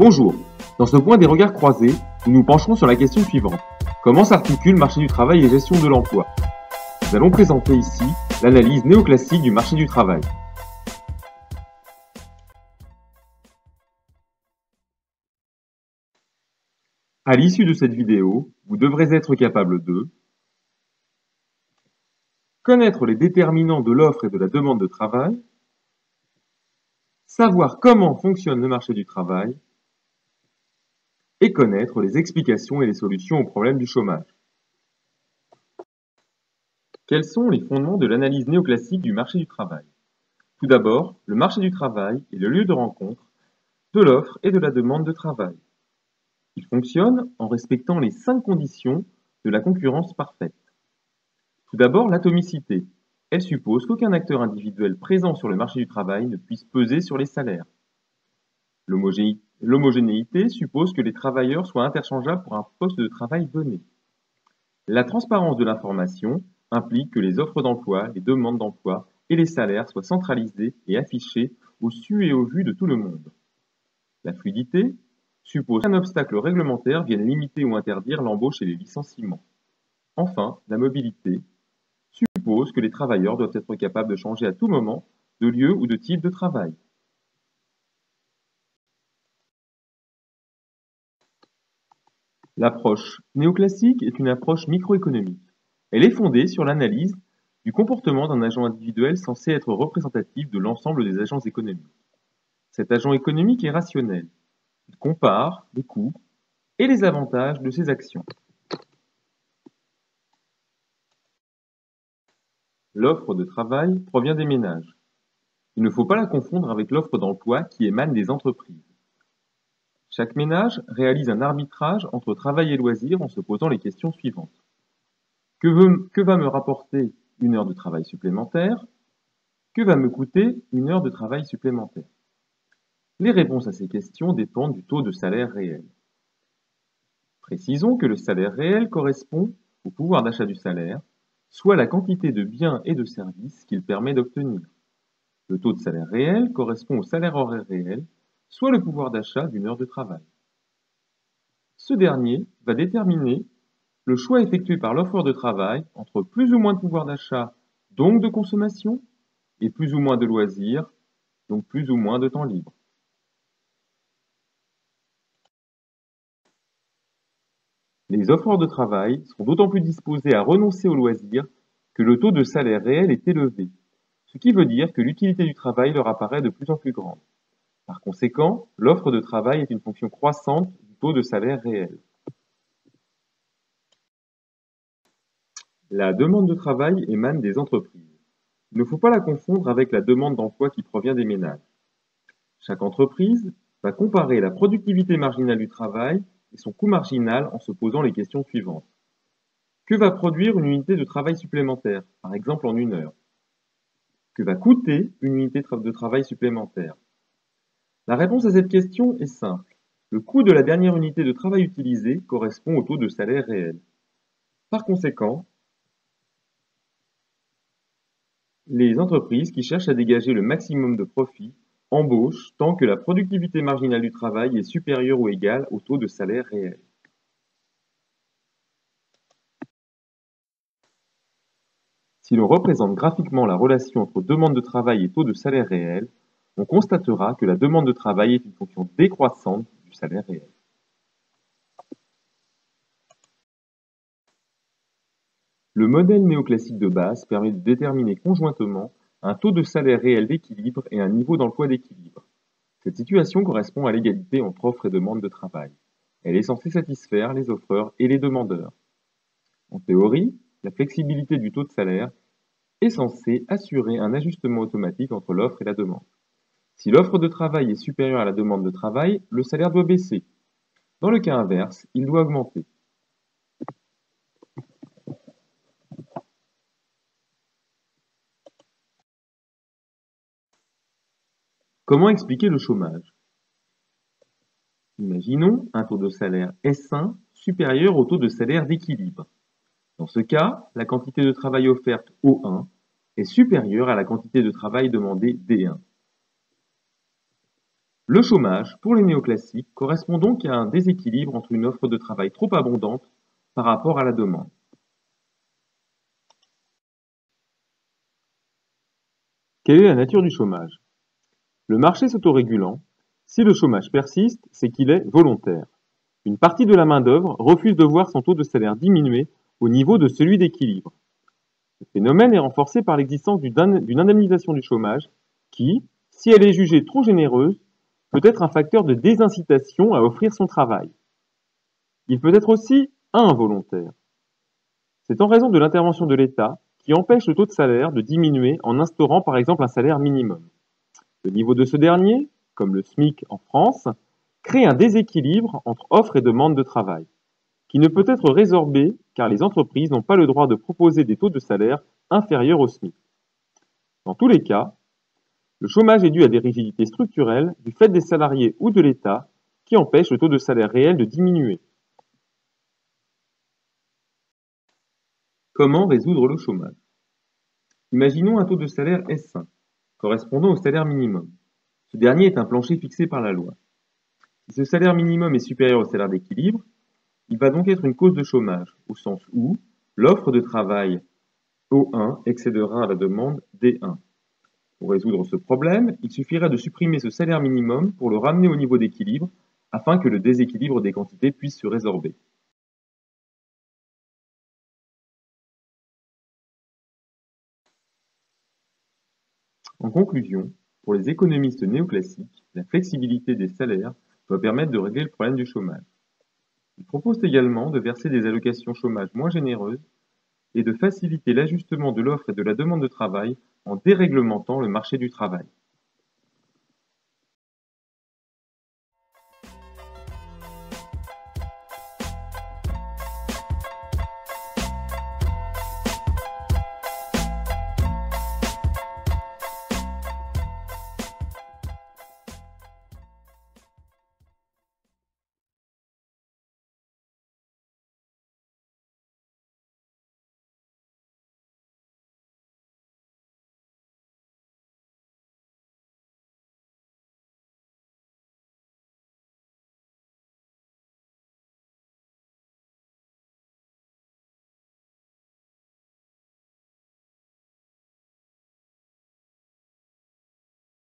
Bonjour, dans ce point des regards croisés, nous nous pencherons sur la question suivante. Comment s'articule marché du travail et gestion de l'emploi? Nous allons présenter ici l'analyse néoclassique du marché du travail. À l'issue de cette vidéo, vous devrez être capable de connaître les déterminants de l'offre et de la demande de travail, savoir comment fonctionne le marché du travail et connaître les explications et les solutions aux problèmes du chômage. Quels sont les fondements de l'analyse néoclassique du marché du travail? Tout d'abord, le marché du travail est le lieu de rencontre de l'offre et de la demande de travail. Il fonctionne en respectant les 5 conditions de la concurrence parfaite. Tout d'abord, l'atomicité. Elle suppose qu'aucun acteur individuel présent sur le marché du travail ne puisse peser sur les salaires. L'homogénéité suppose que les travailleurs soient interchangeables pour un poste de travail donné. La transparence de l'information implique que les offres d'emploi, les demandes d'emploi et les salaires soient centralisés et affichés au su et au vu de tout le monde. La fluidité suppose qu'un obstacle réglementaire vienne limiter ou interdire l'embauche et les licenciements. Enfin, la mobilité suppose que les travailleurs doivent être capables de changer à tout moment de lieu ou de type de travail. L'approche néoclassique est une approche microéconomique. Elle est fondée sur l'analyse du comportement d'un agent individuel censé être représentatif de l'ensemble des agents économiques. Cet agent économique est rationnel. Il compare les coûts et les avantages de ses actions. L'offre de travail provient des ménages. Il ne faut pas la confondre avec l'offre d'emploi qui émane des entreprises. Chaque ménage réalise un arbitrage entre travail et loisir en se posant les questions suivantes. Que va me rapporter une heure de travail supplémentaire? Que va me coûter une heure de travail supplémentaire? Les réponses à ces questions dépendent du taux de salaire réel. Précisons que le salaire réel correspond au pouvoir d'achat du salaire, soit la quantité de biens et de services qu'il permet d'obtenir. Le taux de salaire réel correspond au salaire horaire réel, soit le pouvoir d'achat d'une heure de travail. Ce dernier va déterminer le choix effectué par l'offreur de travail entre plus ou moins de pouvoir d'achat, donc de consommation, et plus ou moins de loisirs, donc plus ou moins de temps libre. Les offreurs de travail sont d'autant plus disposés à renoncer aux loisirs que le taux de salaire réel est élevé, ce qui veut dire que l'utilité du travail leur apparaît de plus en plus grande. Par conséquent, l'offre de travail est une fonction croissante du taux de salaire réel. La demande de travail émane des entreprises. Il ne faut pas la confondre avec la demande d'emploi qui provient des ménages. Chaque entreprise va comparer la productivité marginale du travail et son coût marginal en se posant les questions suivantes. Que va produire une unité de travail supplémentaire, par exemple en une heure? Que va coûter une unité de travail supplémentaire? La réponse à cette question est simple. Le coût de la dernière unité de travail utilisée correspond au taux de salaire réel. Par conséquent, les entreprises qui cherchent à dégager le maximum de profit embauchent tant que la productivité marginale du travail est supérieure ou égale au taux de salaire réel. Si l'on représente graphiquement la relation entre demande de travail et taux de salaire réel, on constatera que la demande de travail est une fonction décroissante du salaire réel. Le modèle néoclassique de base permet de déterminer conjointement un taux de salaire réel d'équilibre et un niveau d'emploi d'équilibre. Cette situation correspond à l'égalité entre offre et demande de travail. Elle est censée satisfaire les offreurs et les demandeurs. En théorie, la flexibilité du taux de salaire est censée assurer un ajustement automatique entre l'offre et la demande. Si l'offre de travail est supérieure à la demande de travail, le salaire doit baisser. Dans le cas inverse, il doit augmenter. Comment expliquer le chômage? Imaginons un taux de salaire S1 supérieur au taux de salaire d'équilibre. Dans ce cas, la quantité de travail offerte O1 est supérieure à la quantité de travail demandée D1. Le chômage, pour les néoclassiques, correspond donc à un déséquilibre entre une offre de travail trop abondante par rapport à la demande. Quelle est la nature du chômage? Le marché s'autorégulant, si le chômage persiste, c'est qu'il est volontaire. Une partie de la main-d'œuvre refuse de voir son taux de salaire diminuer au niveau de celui d'équilibre. Ce phénomène est renforcé par l'existence d'une indemnisation du chômage qui, si elle est jugée trop généreuse, peut être un facteur de désincitation à offrir son travail. Il peut être aussi involontaire. C'est en raison de l'intervention de l'État qui empêche le taux de salaire de diminuer en instaurant par exemple un salaire minimum. Le niveau de ce dernier, comme le SMIC en France, crée un déséquilibre entre offre et demande de travail, qui ne peut être résorbé car les entreprises n'ont pas le droit de proposer des taux de salaire inférieurs au SMIC. Dans tous les cas, le chômage est dû à des rigidités structurelles du fait des salariés ou de l'État qui empêchent le taux de salaire réel de diminuer. Comment résoudre le chômage? Imaginons un taux de salaire S1, correspondant au salaire minimum. Ce dernier est un plancher fixé par la loi. Si ce salaire minimum est supérieur au salaire d'équilibre, il va donc être une cause de chômage, au sens où l'offre de travail O1 excédera la demande D1. Pour résoudre ce problème, il suffirait de supprimer ce salaire minimum pour le ramener au niveau d'équilibre afin que le déséquilibre des quantités puisse se résorber. En conclusion, pour les économistes néoclassiques, la flexibilité des salaires doit permettre de régler le problème du chômage. Ils proposent également de verser des allocations chômage moins généreuses et de faciliter l'ajustement de l'offre et de la demande de travail en déréglementant le marché du travail.